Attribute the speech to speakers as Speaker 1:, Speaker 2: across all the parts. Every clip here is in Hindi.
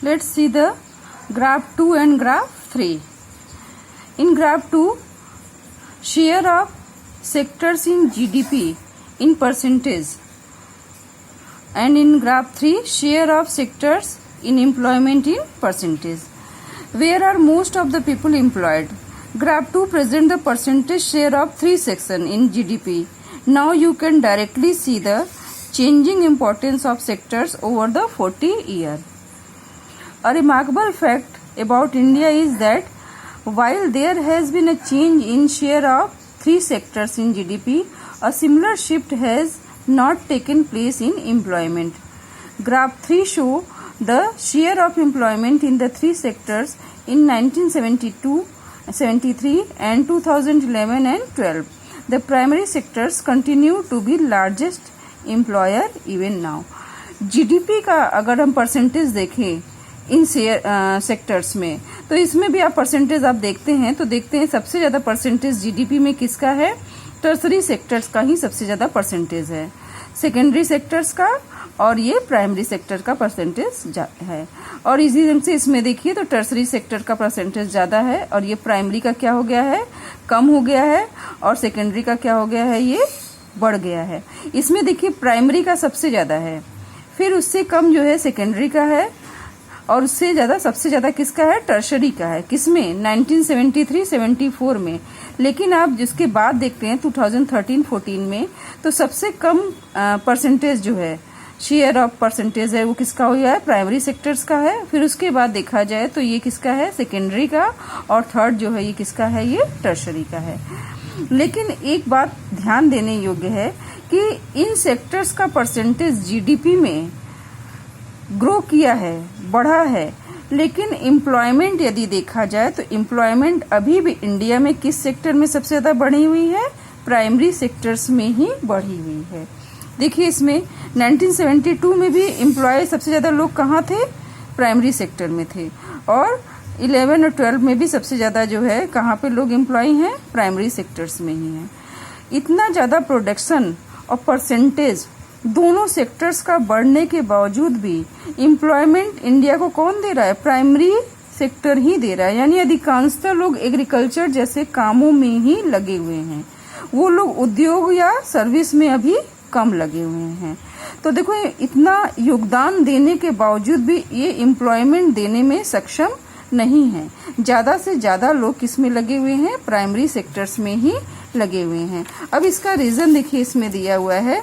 Speaker 1: Let's see the graph 2 and graph 3. In graph 2, share of sectors in GDP in percentage, and in graph 3, share of sectors in employment in percentage. Where are most of the people employed? Graph 2 present the percentage share of 3 sections in GDP. Now you can directly see the changing importance of sectors over the 40 years. A remarkable fact about India is that while there has been a change in share of 3 sectors in GDP, a similar shift has not taken place in employment. Graph 3 show the share of employment in the 3 sectors in 1972, 73 and 2011 and 12. The primary sectors continue to be largest employer even now. GDP का अगर हम परसेंटेज देखें इन सेक्टर्स में, तो इसमें भी आप परसेंटेज आप देखते हैं तो देखते हैं सबसे ज़्यादा परसेंटेज जीडीपी में किसका है? टर्सरी सेक्टर्स का ही सबसे ज़्यादा परसेंटेज है, सेकेंडरी सेक्टर्स का और ये प्राइमरी सेक्टर का परसेंटेज है। और इसी ढंग से इसमें देखिए तो टर्सरी सेक्टर का परसेंटेज ज़्यादा है और ये प्राइमरी का क्या हो गया है? कम हो गया है, और सेकेंडरी का क्या हो गया है? ये बढ़ गया है। इसमें देखिए प्राइमरी का सबसे ज़्यादा है, फिर उससे कम जो है सेकेंडरी का है, और उससे ज़्यादा सबसे ज़्यादा किसका है? टर्शरी का है। किसमें? 1973-74 में। लेकिन आप जिसके बाद देखते हैं 2013-14 में, तो सबसे कम परसेंटेज जो है, शेयर ऑफ परसेंटेज है, वो किसका हो गया है? प्राइमरी सेक्टर्स का है। फिर उसके बाद देखा जाए तो ये किसका है? सेकेंडरी का, और थर्ड जो है ये किसका है? ये टर्शरी का है। लेकिन एक बात ध्यान देने योग्य है कि इन सेक्टर्स का परसेंटेज जीडीपी में ग्रो किया है, बढ़ा है, लेकिन एम्प्लॉयमेंट यदि देखा जाए तो एम्प्लॉयमेंट अभी भी इंडिया में किस सेक्टर में सबसे ज़्यादा बढ़ी हुई है? प्राइमरी सेक्टर्स में ही बढ़ी हुई है। देखिए इसमें 1972 में भी एम्प्लॉय सबसे ज़्यादा लोग कहाँ थे? प्राइमरी सेक्टर में थे, और 11 और 12 में भी सबसे ज़्यादा जो है कहाँ पे लोग एम्प्लॉय हैं? प्राइमरी सेक्टर्स में ही हैं। इतना ज़्यादा प्रोडक्शन और परसेंटेज दोनों सेक्टर्स का बढ़ने के बावजूद भी एम्प्लॉयमेंट इंडिया को कौन दे रहा है? प्राइमरी सेक्टर ही दे रहा है। यानी अधिकांशतः लोग एग्रीकल्चर जैसे कामों में ही लगे हुए हैं, वो लोग उद्योग या सर्विस में अभी कम लगे हुए हैं। तो देखो इतना योगदान देने के बावजूद भी ये एम्प्लॉयमेंट देने में सक्षम नहीं है। ज़्यादा से ज़्यादा लोग किस में लगे हुए हैं? प्राइमरी सेक्टर्स में ही लगे हुए हैं। अब इसका रीज़न देखिए इसमें दिया हुआ है,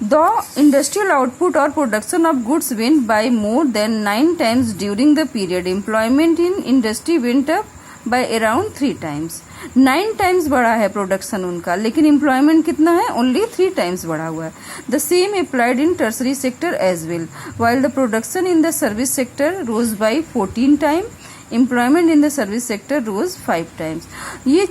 Speaker 1: The industrial output or production of goods went by more than 9 times during the period. Employment in industry went up by around 3 times. 9 times बढ़ा है प्रोडक्शन उनका, लेकिन एम्प्लॉयमेंट कितना है? ओनली 3 times बढ़ा हुआ है। The same applied in tertiary sector as well. While the production in the service sector rose by 14 times, employment in the service sector rose 5 times. ये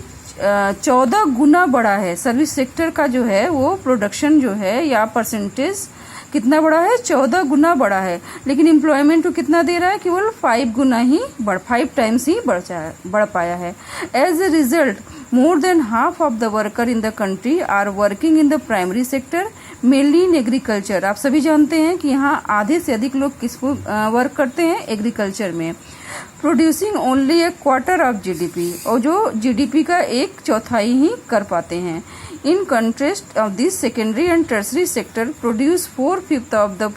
Speaker 1: 14 गुना बढ़ा है सर्विस सेक्टर का जो है वो प्रोडक्शन जो है या परसेंटेज कितना बढ़ा है? 14 गुना बढ़ा है, लेकिन एम्प्लॉयमेंट को कितना दे रहा है? केवल 5 गुना ही 5 टाइम्स ही बढ़ पाया है। As a result more than half of the worker in the country are working in the primary sector, mainly in agriculture. आप सभी जानते हैं कि यहाँ आधे से अधिक लोग किसको वर्क करते हैं? एग्रीकल्चर में। Producing only A quarter of GDP, और जो जीडीपी का 1/4 ही कर पाते हैं। In contrast of this secondary and tertiary sector produce 4/5 of the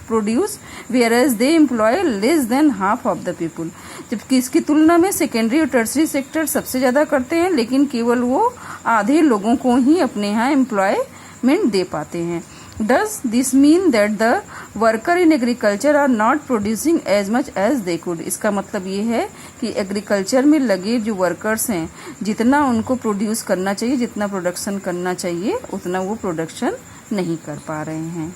Speaker 1: produce, whereas they employ less than half of the people. जबकि इसकी तुलना में सेकेंडरी और टर्सरी सेक्टर सबसे ज़्यादा करते हैं, लेकिन केवल वो आधे लोगों को ही अपने यहाँ एम्प्लॉयमेंट दे पाते हैं। Does this mean that the worker in agriculture are not producing as much as they could? इसका मतलब ये है कि एग्रीकल्चर में लगे जो वर्कर्स हैं, जितना उनको प्रोड्यूस करना चाहिए, जितना प्रोडक्शन करना चाहिए, उतना वो प्रोडक्शन नहीं कर पा रहे हैं।